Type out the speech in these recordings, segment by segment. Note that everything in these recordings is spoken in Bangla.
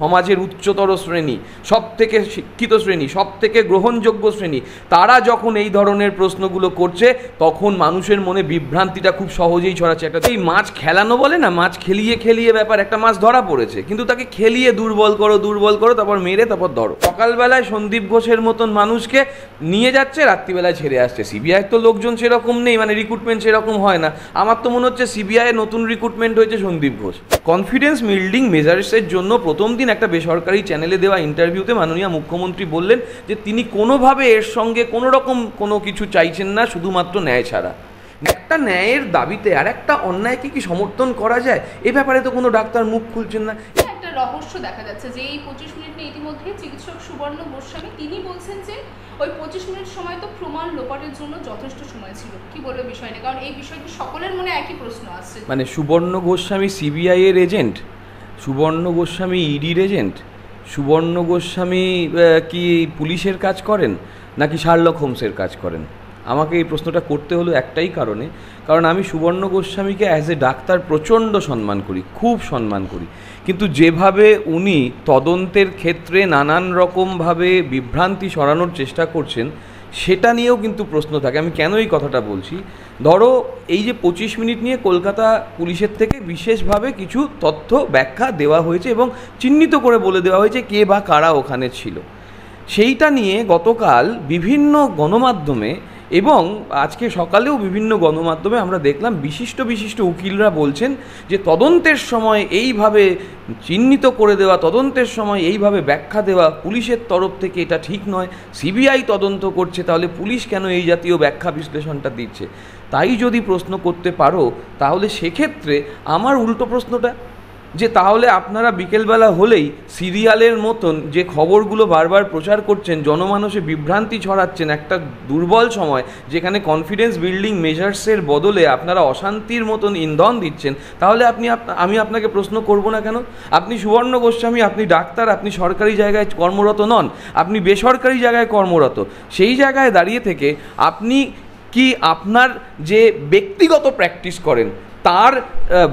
সমাজের উচ্চতর শ্রেণী, সবথেকে শিক্ষিত শ্রেণী, সবথেকে গ্রহণযোগ্য শ্রেণী, তারা যখন এই ধরনের প্রশ্নগুলো করছে তখন মানুষের মনে বিভ্রান্তিটা খুব সহজেই ছড়াচ্ছে। একটা এই মাছ খেলানো বলে না, মাছ খেলিয়ে খেলিয়ে ব্যাপার, একটা মাছ ধরা পড়েছে, কিন্তু তাকে খেলিয়ে দুর্বল করো, তারপর মেরে তারপর ধরো। সকালবেলায় সন্দীপ ঘোষের মতন মানুষকে নিয়ে যাচ্ছে, রাত্রিবেলায় ছেড়ে আসছে। সিবিআই তো লোকজন সেরকম নেই, মানে রিক্রুটমেন্ট সেরকম হয় না। আমার তো মনে হচ্ছে সিবিআই নতুন রিক্রুটমেন্ট হয়েছে সন্দীপ ঘোষ। কনফিডেন্স বিল্ডিং মেজার্সের জন্য প্রথম দিন একটা বেসরকারি চ্যানেলে দেওয়া ইন্টারভিউতে মাননীয় মুখ্যমন্ত্রী বললেন যে তিনি কোনোভাবে এর সঙ্গে কোনো রকম কোনো কিছু চাইছেন না, শুধুমাত্র ন্যায় ছাড়া। একটা ন্যায়ের দাবিতে আর একটা অন্যায়কে কি সমর্থন করা যায়? এ ব্যাপারে তো কোনো ডাক্তার মুখ খুলছেন না। একটা রহস্য দেখা যাচ্ছে যে এই 25 মিনিট নিয়ে ইতিমধ্যে চিকিৎসক সুবর্ণ গোস্বামী তিনি বলছেন যে ওই 25 মিনিট সময় তো প্রমাণ লোপাটের জন্য যথেষ্ট সময় ছিল। কি বলবে বিষয় নিয়ে? কারণ এই বিষয়টি সকলের মনে একই প্রশ্ন আসছে। মানে সুবর্ণ গোস্বামী সিবিআই এর এজেন্ট, সুবর্ণ গোস্বামী ইডির এজেন্ট, সুবর্ণ গোস্বামী কি পুলিশের কাজ করেন নাকি শার্লক হোমসের কাজ করেন? আমাকে এই প্রশ্নটা করতে হলো একটাই কারণে, কারণ আমি সুবর্ণ গোস্বামীকে অ্যাজ এ ডাক্তার প্রচণ্ড সম্মান করি, খুব সম্মান করি, কিন্তু যেভাবে উনি তদন্তের ক্ষেত্রে নানান রকমভাবে বিভ্রান্তি সরানোর চেষ্টা করছেন সেটা নিয়েও কিন্তু প্রশ্ন থাকে। আমি কেন এই কথাটা বলছি, ধরো এই যে 25 মিনিট নিয়ে কলকাতা পুলিশের থেকে বিশেষভাবে কিছু তথ্য ব্যাখ্যা দেওয়া হয়েছে এবং চিহ্নিত করে বলে দেওয়া হয়েছে কে বা কারা ওখানে ছিল। সেইটা নিয়ে গতকাল বিভিন্ন গণমাধ্যমে এবং আজকে সকালেও বিভিন্ন গণমাধ্যমে আমরা দেখলাম বিশিষ্ট বিশিষ্ট উকিলরা বলছেন যে তদন্তের সময় এইভাবে চিহ্নিত করে দেওয়া, তদন্তের সময় এইভাবে ব্যাখ্যা দেওয়া পুলিশের তরফ থেকে এটা ঠিক নয়। সিবিআই তদন্ত করছে, তাহলে পুলিশ কেন এই জাতীয় ব্যাখ্যা বিশ্লেষণটা দিচ্ছে? তাই যদি প্রশ্ন করতে পারো তাহলে সেক্ষেত্রে আমার উল্টো প্রশ্নটা যে তাহলে আপনারা বিকেলবেলা হলেই সিরিয়ালের মতন যে খবরগুলো বারবার প্রচার করছেন, জনমানসে বিভ্রান্তি ছড়াচ্ছেন একটা দুর্বল সময় যেখানে কনফিডেন্স বিল্ডিং মেজার্সের বদলে আপনারা অশান্তির মতন ইন্ধন দিচ্ছেন, তাহলে আমি আপনাকে প্রশ্ন করব না কেন? আপনি সুবর্ণ গোস্বামী, আপনি ডাক্তার, আপনি সরকারি জায়গায় কর্মরত নন, আপনি বেসরকারি জায়গায় কর্মরত। সেই জায়গায় দাঁড়িয়ে থেকে আপনি কি আপনার যে ব্যক্তিগত প্র্যাকটিস করেন তার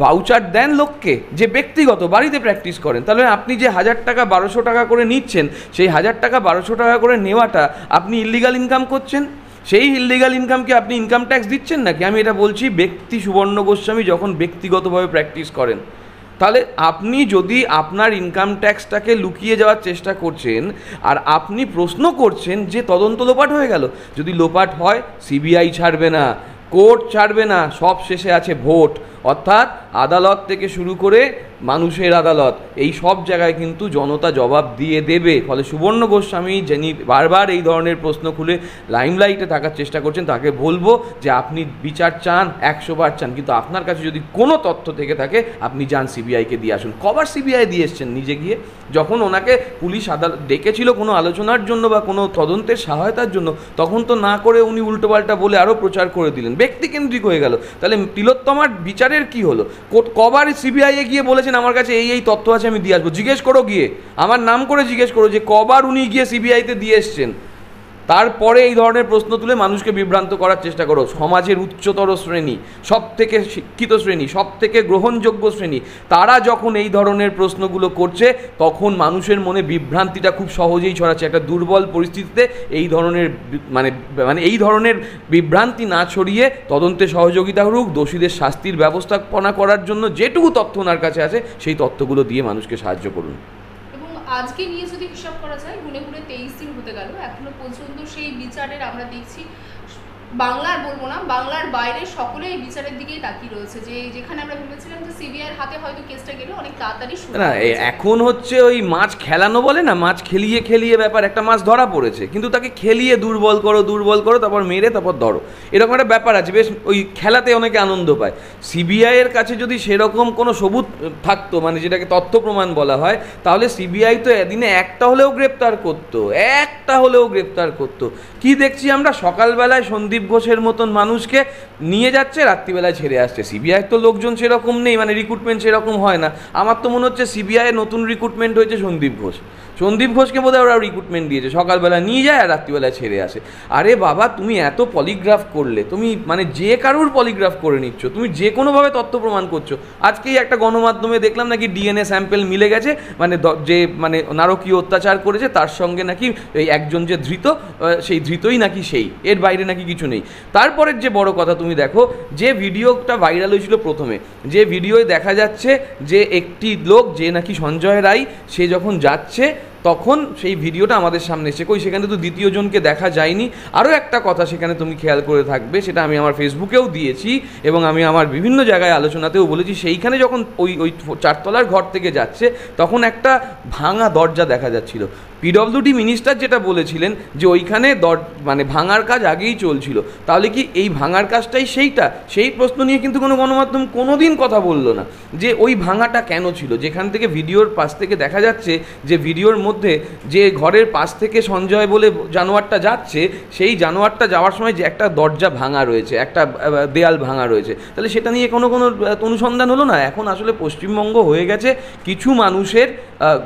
ভাউচার দেন লোককে, যে ব্যক্তিগত বাড়িতে প্র্যাকটিস করেন? তাহলে আপনি যে 1000 টাকা 1200 টাকা করে নিচ্ছেন, সেই 1000 টাকা 1200 টাকা করে নেওয়াটা আপনি ইল্লিগাল ইনকাম করছেন। সেই ইল্লিগাল ইনকামকে আপনি ইনকাম ট্যাক্স দিচ্ছেন নাকি? আমি এটা বলছি ব্যক্তি সুবর্ণ গোস্বামী যখন ব্যক্তিগতভাবে প্র্যাকটিস করেন, তাহলে আপনি যদি আপনার ইনকাম ট্যাক্সটাকে লুকিয়ে যাওয়ার চেষ্টা করছেন আর আপনি প্রশ্ন করছেন যে তদন্ত লোপাট হয়ে গেল, যদি লোপাট হয় সিবিআই ছাড়বে না, কোর্ট ছাড়বে না, সব শেষে আছে ভোট। অর্থাৎ আদালত থেকে শুরু করে মানুষের আদালত, এই সব জায়গায় কিন্তু জনতা জবাব দিয়ে দেবে। ফলে সুবর্ণ গোস্বামী যিনি বারবার এই ধরনের প্রশ্ন খুলে লাইমলাইটে থাকার চেষ্টা করছেন, তাকে বলবো যে আপনি বিচার চান, 100 বার চান, কিন্তু আপনার কাছে যদি কোনো তথ্য থেকে থাকে আপনি যান সিবিআইকে দিয়ে আসুন। কবার সিবিআই দিয়ে এসছেন নিজে গিয়ে? যখন ওনাকে পুলিশ আদালত ডেকেছিল কোনো আলোচনার জন্য বা কোনো তদন্তের সহায়তার জন্য, তখন তো না করে উনি উল্টোপাল্টা বলে আরও প্রচার করে দিলেন, ব্যক্তিকেন্দ্রিক হয়ে গেল। তাহলে তিলোত্তমার বিচারের কি হলো? কবার সিবিআইয়ে গিয়ে বলেছেন আমার কাছে এই তথ্য আছে আমি দিয়ে আসবো? জিজ্ঞেস করো গিয়ে, আমার নাম করে জিজ্ঞেস করো যে কবার উনি গিয়ে সিবিআইতে দিয়ে এসছেন। তারপরে এই ধরনের প্রশ্ন তুলে মানুষকে বিভ্রান্ত করার চেষ্টা করো। সমাজের উচ্চতর শ্রেণী, সবথেকে শিক্ষিত শ্রেণী, সবথেকে গ্রহণযোগ্য শ্রেণী, তারা যখন এই ধরনের প্রশ্নগুলো করছে তখন মানুষের মনে বিভ্রান্তিটা খুব সহজেই ছড়াচ্ছে। একটা দুর্বল পরিস্থিতিতে এই ধরনের এই ধরনের বিভ্রান্তি না ছড়িয়ে তদন্তে সহযোগিতা করুক, দোষীদের শাস্তির ব্যবস্থাপনা করার জন্য যেটুকু তথ্য ওনার কাছে আছে সেই তথ্যগুলো দিয়ে মানুষকে সাহায্য করুন। আজকে নিয়ে যদি হিসাব করা যায়, গুনে গুনে 23 দিন হতে গেল, এখনো পর্যন্ত সেই বিচারের আমরা দেখছি বাংলার বলবো না, বাংলার বাইরে সকলে এই বিচারের দিকেই তাকিয়ে রয়েছে। যে যেখানে আমরা ভেবেছিলাম যে সিবিআইয়ের হাতে হয়তো কেসটা গেলে অনেক তাড়াতাড়ি না, এখন হচ্ছে ওই মাছ খেলানো বলে না, মাছ খেলিয়ে খেলিয়ে ব্যাপার, একটা মাছ ধরা পড়েছে, কিন্তু তাকে খেলিয়ে দুর্বল করো, তারপর মেরে তারপর ধরো, এরকম একটা ব্যাপার আছে। বেশ ওই খেলাতে অনেকে আনন্দ পায়। সিবিআইয়ের কাছে যদি সেরকম কোনো সবুত থাকতো, মানে যেটাকে তথ্য প্রমাণ বলা হয়, তাহলে সিবিআই তো এদিনে একটা হলেও গ্রেপ্তার করতো। কি দেখছি আমরা? সকালবেলায় সন্দীপ সন্দীপ ঘোষের মতন মানুষকে নিয়ে যাচ্ছে, রাত্রিবেলায় ছেড়ে আসছে। সিবিআই তো লোকজন সেরকম নেই, মানে রিক্রুটমেন্ট সেরকম হয় না। আমার তো মনে হচ্ছে সিবিআইয়ের নতুন রিক্রুটমেন্ট হয়েছে সন্দীপ ঘোষ। সন্দীপ ঘোষকে বোধহয় ওরা রিক্রুটমেন্ট দিয়েছে, সকালবেলা নিয়ে যায় আর রাত্রিবেলায় ছেড়ে আসে। আরে বাবা, তুমি এত পলিগ্রাফ করলে, তুমি মানে যে কারুর পলিগ্রাফ করে নিচ্ছ, তুমি যে কোনোভাবে তথ্য প্রমাণ করছো। আজকেই একটা গণমাধ্যমে দেখলাম নাকি ডিএনএ স্যাম্পেল মিলে গেছে, মানে যে মানে নারকীয় অত্যাচার করেছে তার সঙ্গে নাকি এই একজন যে ধৃত, সেই ধৃতই নাকি সেই, এর বাইরে নাকি কিছু নেই। তারপরের যে বড় কথা, তুমি দেখো যে ভিডিওটা ভাইরাল হয়েছিল প্রথমে, যে ভিডিওয় দেখা যাচ্ছে যে একটি লোক যে নাকি সঞ্জয় রায়, সে যখন যাচ্ছে তখন সেই ভিডিওটা আমাদের সামনে এসে কই, সেখানে তো দ্বিতীয় জনকে দেখা যায়নি। আরও একটা কথা সেখানে তুমি খেয়াল করে থাকবে, সেটা আমি আমার ফেসবুকেও দিয়েছি এবং আমি আমার বিভিন্ন জায়গায় আলোচনাতেও বলেছি, সেইখানে যখন ওই 4 তলার ঘর থেকে যাচ্ছে তখন একটা ভাঙা দরজা দেখা যাচ্ছিল। পিডব্লিউডি মিনিস্টার যেটা বলেছিলেন যে ওইখানে মানে ভাঙার কাজ আগেই চলছিল, তাহলে কি এই ভাঙার কাজটাই সেইটা? সেই প্রশ্ন নিয়ে কিন্তু কোনো গণমাধ্যম কোনো দিন কথা বললো না, যে ওই ভাঙাটা কেন ছিল। যেখান থেকে ভিডিওর পাশ থেকে দেখা যাচ্ছে যে ভিডিওর মধ্যে যে ঘরের পাশ থেকে সঞ্জয় বলে জানোয়ারটা যাচ্ছে, সেই জানোয়ারটা যাওয়ার সময় যে একটা দরজা ভাঙা রয়েছে, একটা দেয়াল ভাঙা রয়েছে, তাহলে সেটা নিয়ে কোনো অনুসন্ধান হলো না। এখন আসলে পশ্চিমবঙ্গ হয়ে গেছে কিছু মানুষের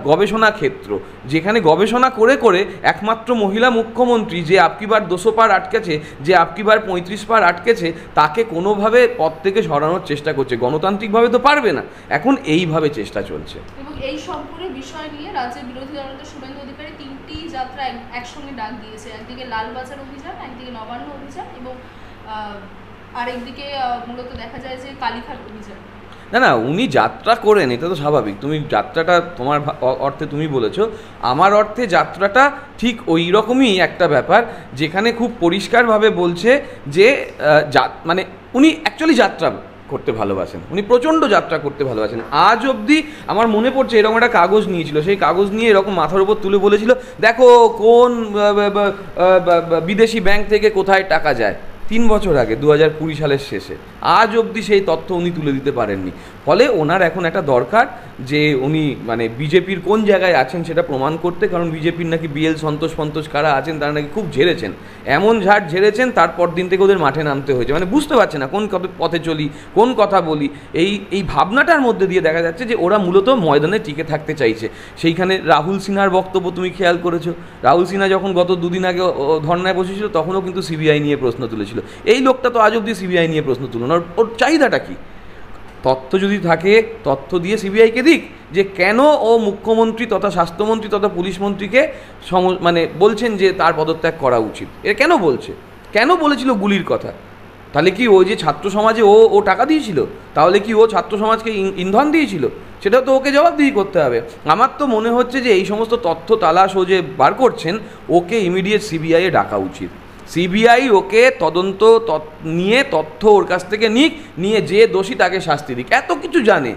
গবেষণা ক্ষেত্র, যেখানে গবেষণা করে করে একমাত্র মহিলা মুখ্যমন্ত্রী যে আপকি বার 200 পার আটকেছে, যে আপকি বার 35 পার আটকেছে, তাকে কোনোভাবে পদ থেকে সরানোর চেষ্টা করছে। গণতান্ত্রিকভাবে তো পারবে না, এখন এইভাবে চেষ্টা চলছে। এবং এই সম্পূর্ণ বিষয় নিয়ে রাজ্যের বিরোধী দলনেতা শুভেন্দু অধিকারী 3টি যাত্রা একসঙ্গে ডাক দিয়েছে। একদিকে লালবাজার অভিযান, একদিকে নবান্ন অভিযান এবং আরেকদিকে মূলত দেখা যায় যে কালীঘাট অভিযান। না, উনি যাত্রা করেন, এটা তো স্বাভাবিক। তুমি যাত্রাটা তোমার অর্থে তুমি বলেছো, আমার অর্থে যাত্রাটা ঠিক ওই রকমই একটা ব্যাপার, যেখানে খুব পরিষ্কারভাবে বলছে যে মানে উনি অ্যাকচুয়ালি যাত্রা করতে ভালোবাসেন, উনি প্রচণ্ড যাত্রা করতে ভালোবাসেন। আজ অবধি আমার মনে পড়ছে এরকম একটা কাগজ নিয়েছিল, সেই কাগজ নিয়ে এরকম মাথার উপর তুলে বলেছিল, দেখো কোন বিদেশি ব্যাংক থেকে কোথায় টাকা যায়। 3 বছর আগে 2020 সালের শেষে, আজ অবধি সেই তথ্য উনি তুলে দিতে পারেননি। ফলে ওনার এখন একটা দরকার যে উনি মানে বিজেপির কোন জায়গায় আছেন সেটা প্রমাণ করতে, কারণ বিজেপির নাকি বিএল সন্তোষ কারা আছেন তারা নাকি খুব ঝেড়েছেন, এমন ঝাড় ঝেড়েছেন তারপর দিন থেকে ওদের মাঠে নামতে হয়েছে। মানে বুঝতে পারছে না কোন পথে চলি, কোন কথা বলি। এই ভাবনাটার মধ্যে দিয়ে দেখা যাচ্ছে যে ওরা মূলত ময়দানে টিকে থাকতে চাইছে। সেইখানে রাহুল সিনহার বক্তব্য তুমি খেয়াল করেছো, রাহুল সিনহা যখন গত 2 দিন আগে ধর্নায় বসেছিল তখনও কিন্তু সিবিআই নিয়ে প্রশ্ন তুলেছিল। এই লোকটা তো আজ অবধি সিবিআই নিয়ে প্রশ্ন তুলল না। ওর চাহিদাটা কি? তথ্য যদি থাকে তথ্য দিয়ে সিবিআইকে দিক, যে কেন ও মুখ্যমন্ত্রী তথা স্বাস্থ্যমন্ত্রী তথা পুলিশ মন্ত্রীকে মানে বলছেন যে তার পদত্যাগ করা উচিত। এর কেন বলছে, কেন বলেছিল গুলির কথা? তাহলে কি ও যে ছাত্র সমাজে ও টাকা দিয়েছিল? তাহলে কি ও ছাত্র সমাজকে ইন্ধন দিয়েছিল? সেটাও তো ওকে জবাবদিহি করতে হবে। আমার তো মনে হচ্ছে যে এই সমস্ত তথ্য তালাশ ও যে বার করছেন, ওকে ইমিডিয়েট সিবিআইয়ে ডাকা উচিত। সিবিআই ওকে তদন্ত নিয়ে তথ্য ওর কাছ থেকে নিয়ে যে দোষী তাকে শাস্তি দিক। এত কিছু জানে,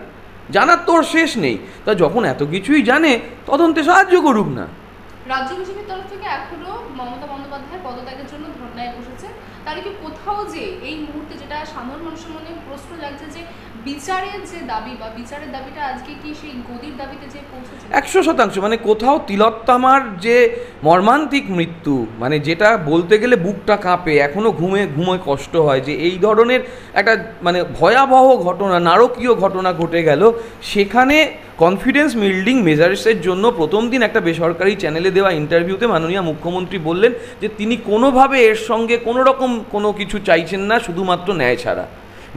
জানার তোর শেষ নেই, তা যখন এত কিছুই জানে তদন্তে সাহায্য করুক না। রাজ্য বিজেপির তরফ থেকে এখনো মমতা বন্দ্যোপাধ্যায় পদত্যাগের জন্য ধর্নায় বসেছে। তাহলে কি কোথাও যে এই মুহূর্তে যেটা সাধারণ মানুষের মনে প্রশ্ন জাগছে যে বিচারের যে দাবি বা বিচারের দাবিটা আজকে কি সেই গদির দাবিতে যে পৌঁছেছে? 100%। মানে কোথাও তিলোত্তমার যে মর্মান্তিক মৃত্যু, মানে যেটা বলতে গেলে বুকটা কাঁপে, এখনও ঘুমোয় কষ্ট হয়, যে এই ধরনের একটা মানে ভয়াবহ ঘটনা, নারকীয় ঘটনা ঘটে গেল। সেখানে কনফিডেন্স বিল্ডিং মেজার্সের জন্য প্রথম দিন একটা বেসরকারি চ্যানেলে দেওয়া ইন্টারভিউতে মাননীয় মুখ্যমন্ত্রী বললেন যে তিনি কোনোভাবে এর সঙ্গে কোনো রকম কোনো কিছু চাইছেন না, শুধুমাত্র ন্যায় ছাড়া।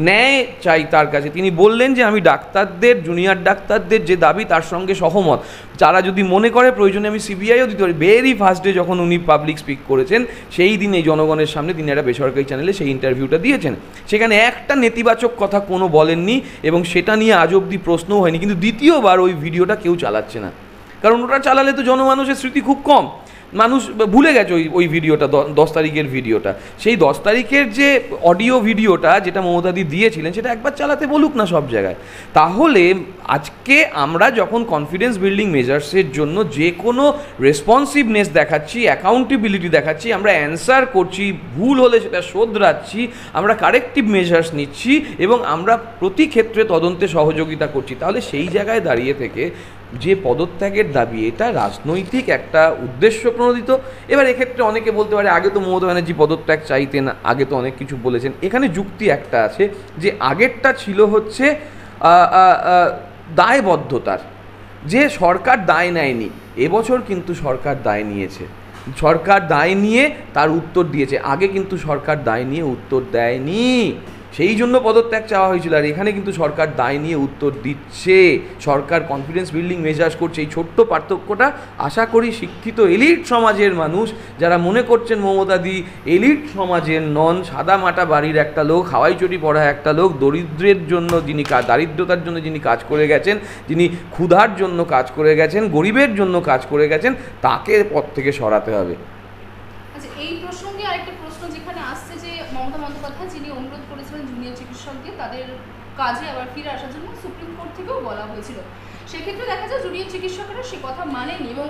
ন্যায় চাই তার কাছে। তিনি বললেন যে আমি ডাক্তারদের, জুনিয়র ডাক্তারদের যে দাবি তার সঙ্গে সহমত, যারা যদি মনে করে প্রয়োজনে আমি সিবিআইও দিতে পারি। ভেরি ফার্স্ট ডে যখন উনি পাবলিক স্পিক করেছেন, সেই দিন এই জনগণের সামনে তিনি একটা বেসরকারি চ্যানেলে সেই ইন্টারভিউটা দিয়েছেন। সেখানে একটা নেতিবাচক কথা কোনো বলেননি এবং সেটা নিয়ে আজ অবধি প্রশ্নও হয়নি। কিন্তু দ্বিতীয়বার ওই ভিডিওটা কেউ চালাচ্ছে না, কারণ ওটা চালালে তো জনমানুষের স্মৃতি খুব কম, মানুষ ভুলে গেছে ওই ভিডিওটা, 10 তারিখের ভিডিওটা। সেই 10 তারিখের যে অডিও ভিডিওটা যেটা মমতাদি দিয়েছিলেন, সেটা একবার চালাতে বলুক না সব জায়গায়। তাহলে আজকে আমরা যখন কনফিডেন্স বিল্ডিং মেজার্সের জন্য যে কোনো রেসপন্সিভনেস দেখাচ্ছি, অ্যাকাউন্টেবিলিটি দেখাচ্ছি, আমরা অ্যান্সার করছি, ভুল হলে সেটা শোধরাচ্ছি, আমরা কারেক্টিভ মেজার্স নিচ্ছি এবং আমরা প্রতি ক্ষেত্রে তদন্তে সহযোগিতা করছি, তাহলে সেই জায়গায় দাঁড়িয়ে থেকে যে পদত্যাগের দাবি এটা রাজনৈতিক একটা উদ্দেশ্য প্রণোদিত। এবার এক্ষেত্রে অনেকে বলতে পারে আগে তো মমতা ব্যানার্জি পদত্যাগ চাইতেন, আগে তো অনেক কিছু বলেছেন। এখানে যুক্তি একটা আছে যে আগেরটা ছিল হচ্ছে দায়বদ্ধতার, যে সরকার দায় নেয়নি। এবছর কিন্তু সরকার দায় নিয়েছে, সরকার দায় নিয়ে তার উত্তর দিয়েছে। আগে কিন্তু সরকার দায় নিয়ে উত্তর দেয়নি, সেই জন্য পদত্যাগ চাওয়া হয়েছিল। আর এখানে কিন্তু সরকার দায় নিয়ে উত্তর দিচ্ছে, সরকার কনফিডেন্স বিল্ডিং মেজাজ করছে। এই ছোট্ট পার্থক্যটা আশা করি শিক্ষিত এলিট সমাজের মানুষ যারা মনে করছেন মমতাদি এলিট সমাজের নন, সাদা মাটা বাড়ির একটা লোক, হাওয়াই চটি পড়া একটা লোক, দরিদ্রের জন্য যিনি দারিদ্রতার জন্য যিনি কাজ করে গেছেন, যিনি ক্ষুধার জন্য কাজ করে গেছেন, গরিবের জন্য কাজ করে গেছেন, তাকে পদ থেকে সরাতে হবে। আচ্ছা, এই প্রসঙ্গে আরেকটা প্রশ্ন যেখানে আসছে যে মমতা বন্দ্যোপাধ্যায় যিনি অনুরোধ করেছিলেন জুনিয়র চিকিৎসকদের তাদের কাজে আবার ফিরে আসার জন্য, সুপ্রিম কোর্ট থেকেও বলা হয়েছিল। সেক্ষেত্রে দেখা যায় জুনিয়র চিকিৎসকরা সে কথা মানেনি এবং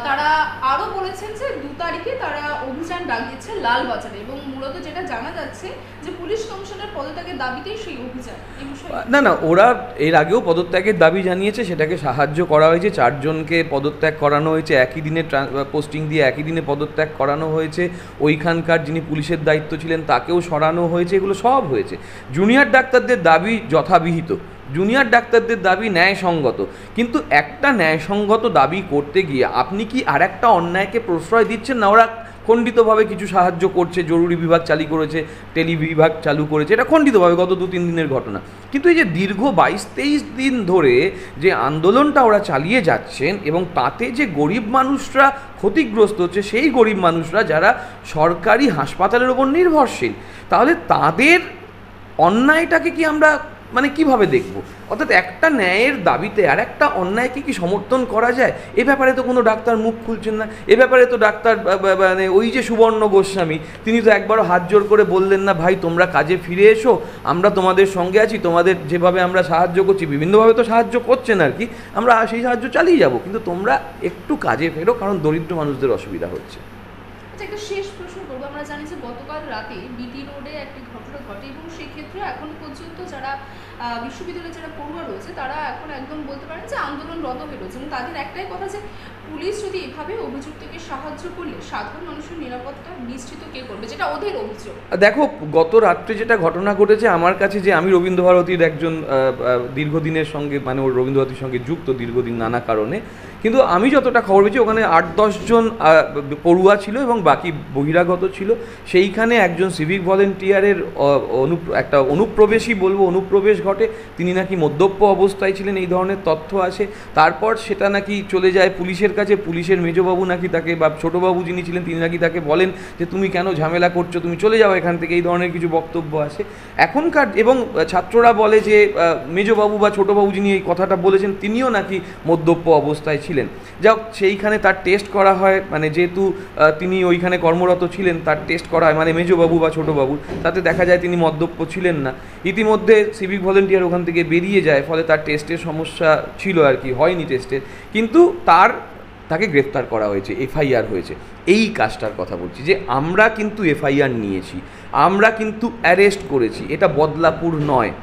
তারা আরও বলেছেন যে 2 তারিখে তারা অভিযান ডাকিয়েছে লালবাজারে এবং মূলত যেটা জানা যাচ্ছে যে পুলিশ কমিশনার পদত্যাগের দাবিতেই সেই অভিযান। না, ওরা এর আগেও পদত্যাগের দাবি জানিয়েছে, সেটাকে সাহায্য করা হয়েছে। 4 জনকে পদত্যাগ করানো হয়েছে, একই দিনে পোস্টিং দিয়ে একই দিনে পদত্যাগ করানো হয়েছে। ওইখানকার যিনি পুলিশের দায়িত্ব ছিলেন তাকেও সরানো হয়েছে, এগুলো সব হয়েছে। জুনিয়র ডাক্তারদের দাবি যথাবিহিত, জুনিয়র ডাক্তারদের দাবি ন্যায়সঙ্গত, কিন্তু একটা ন্যায়সঙ্গত দাবি করতে গিয়ে আপনি কি আর একটা অন্যায়কে প্রশ্রয় দিচ্ছেন না? ওরা খণ্ডিতভাবে কিছু সাহায্য করছে, জরুরি বিভাগ চালু করেছে, টেলি বিভাগ চালু করেছে, এটা খণ্ডিতভাবে গত 2-3 দিনের ঘটনা। কিন্তু এই যে দীর্ঘ 22-23 দিন ধরে যে আন্দোলনটা ওরা চালিয়ে যাচ্ছেন এবং তাতে যে গরিব মানুষরা ক্ষতিগ্রস্ত হচ্ছে, সেই গরিব মানুষরা যারা সরকারি হাসপাতালের ওপর নির্ভরশীল, তাহলে তাদের অন্যায়টাকে কি আমরা মানে কিভাবে দেখব? অর্থাৎ একটা ন্যায়ের দাবিতে আর একটা অন্যায়কে কি সমর্থন করা যায়? এ ব্যাপারে তো কোনো ডাক্তার মুখ খুলছেন না। এ ব্যাপারে তো ডাক্তার মানে ওই যে সুবর্ণ গোস্বামী, তিনি তো একবারও হাত জোর করে বললেন না ভাই তোমরা কাজে ফিরে এসো, আমরা তোমাদের সঙ্গে আছি, তোমাদের যেভাবে আমরা সাহায্য করছি, বিভিন্নভাবে তো সাহায্য করছেন আর কি, আমরা সেই সাহায্য চালিয়ে যাব, কিন্তু তোমরা একটু কাজে ফেরো, কারণ দরিদ্র মানুষদের অসুবিধা হচ্ছে। একটা শেষ প্রশ্ন করবো। আমরা জানি যে গতকাল রাতে বিটি রোডে একটি ঘটনা ঘটে এবং সেই ক্ষেত্রে এখন পর্যন্ত যারা বিশ্ববিদ্যালয়ে যারা পড়ুয়া রয়েছে তারা এখন একদম বলতে পারেন যে আন্দোলনরত হয়ে রয়েছে এবং তাদের একটাই কথা যে পুলিশ যদি এভাবে অভিযুক্তকে সাহায্য করলে সাধারণ মানুষের নিরাপত্তা নিশ্চিত কে করবে, যেটা ওদের অভিযোগ। দেখো, গত রাত্রে যেটা ঘটনা ঘটেছে আমার কাছে, যে আমি রবীন্দ্রভারতীর একজন দীর্ঘদিনের সঙ্গে মানে ওর রবীন্দ্রভারতীর সঙ্গে যুক্ত দীর্ঘদিন নানা কারণে, কিন্তু আমি যতটা খবর পেয়েছি ওখানে 8-10 জন পড়ুয়া ছিল এবং বাকি বহিরাগত ছিল। সেইখানে একজন সিভিক ভলেন্টিয়ারের একটা অনুপ্রবেশই বলবো, অনুপ্রবেশ ঘটে। তিনি নাকি মদ্যপ অবস্থায় ছিলেন, এই ধরনের তথ্য আছে। তারপর সেটা নাকি চলে যায় পুলিশের কাছে, পুলিশের মেজবাবু নাকি তাকে, বা ছোটোবাবু যিনি ছিলেন তিনি নাকি তাকে বলেন যে তুমি কেন ঝামেলা করছো, তুমি চলে যাও এখান থেকে, এই ধরনের কিছু বক্তব্য আসে এখনকার। এবং ছাত্ররা বলে যে মেজবাবু বা ছোটোবাবু যিনি এই কথাটা বলেছেন তিনিও নাকি মদ্যপ অবস্থায় ছিলেন। যাক, সেইখানে তার টেস্ট করা হয়, মানে যেহেতু তিনি ওইখানে কর্মরত ছিলেন তার টেস্ট করা হয়, মানে মেজবাবু বা ছোটোবাবু, তাতে দেখা যায় তিনি মদ্যপ ছিলেন না। ইতিমধ্যে সিভিক ভলেন্টিয়ার ওখান থেকে বেরিয়ে যায়, ফলে তার টেস্টের সমস্যা ছিল আর কি, হয়নি টেস্টের, কিন্তু তাকে গ্রেফতার করা হয়েছে, এফআইআর হয়েছে। এই কাজটার কথা বলছি যে আমরা কিন্তু এফআইআর নিয়েছি, আমরা কিন্তু অ্যারেস্ট করেছি। এটা বদলাপুর নয়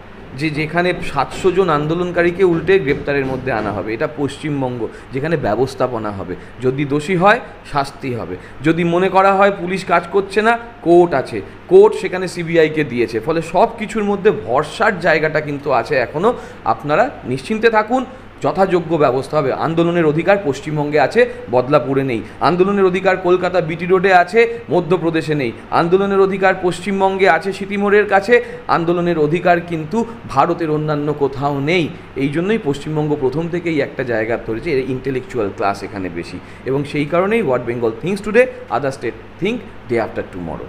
যে যেখানে 700 জন আন্দোলনকারীকে উল্টে গ্রেপ্তারের মধ্যে আনা হবে। এটা পশ্চিমবঙ্গ, যেখানে ব্যবস্থাপনা হবে, যদি দোষী হয় শাস্তি হবে, যদি মনে করা হয় পুলিশ কাজ করছে না, কোর্ট আছে, কোর্ট সেখানে সিবিআইকে দিয়েছে। ফলে সব কিছুর মধ্যে ভরসার জায়গাটা কিন্তু আছে এখনও। আপনারা নিশ্চিন্তে থাকুন, যথাযোগ্য ব্যবস্থা হবে। আন্দোলনের অধিকার পশ্চিমবঙ্গে আছে, বদলাপুরে নেই। আন্দোলনের অধিকার কলকাতা বিটি রোডে আছে, মধ্যপ্রদেশে নেই। আন্দোলনের অধিকার পশ্চিমবঙ্গে আছে সিটিমোড়ের কাছে, আন্দোলনের অধিকার কিন্তু ভারতের অন্যান্য কোথাও নেই। এই জন্যই পশ্চিমবঙ্গ প্রথম থেকেই একটা জায়গা ধরেছে, ইন্টেলেকচুয়াল ক্লাস এখানে বেশি, এবং সেই কারণেই what Bengal thinks today, other state think day after tomorrow.